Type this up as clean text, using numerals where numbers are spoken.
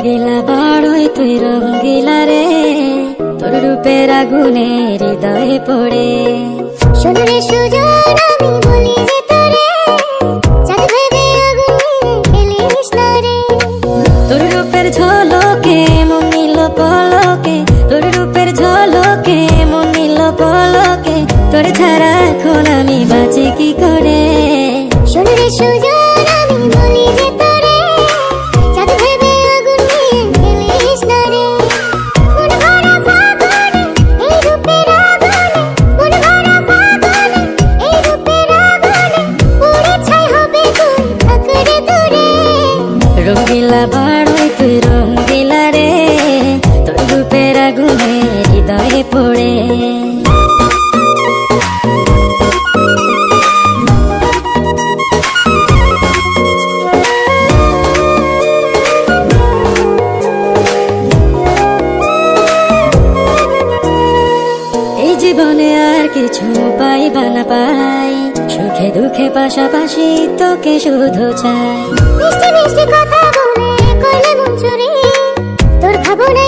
রঙ্গিলা বাড়ই তুই রঙ্গিলা রে, তোর রূপের আগুনে হৃদয়ে পড়ে। শোনো রে সুজন আমি বলি যে তোরে, চাঁদ ভেবে আগুন নিয়ে ফেলিস না রে। তোর রূপের ঝলকে মন নিল পলকে, তোর রূপের ঝলকে মন নিল পলকে, তোর ছাড়া এখন আমি বাঁচি কি করে। শোনো রে সুজন আমি বলি যে তোরে, চাঁদ ভেবে আগুন নিয়ে ফেলিস না রে। মন ভরা ফাগুনে এই রূপের আগুনে, মন ভরা ফাগুনে এই রূপের আগুনে, পুড়ে ছাই হবে তুই থাক রে দূরে। রঙ্গিলা বাড়ই তুই রঙ্গিলা রে, তোর রূপের আগুনে হৃদয়ে পড়ে। এই জীবনে আর কিছু পাইবা না পাই, সুখে দুঃখে পাশাপাশি তোকে শুধু চাই। মিষ্টি মিষ্টি কথা বলে করলে মন চুরি, তোর ভাবনায়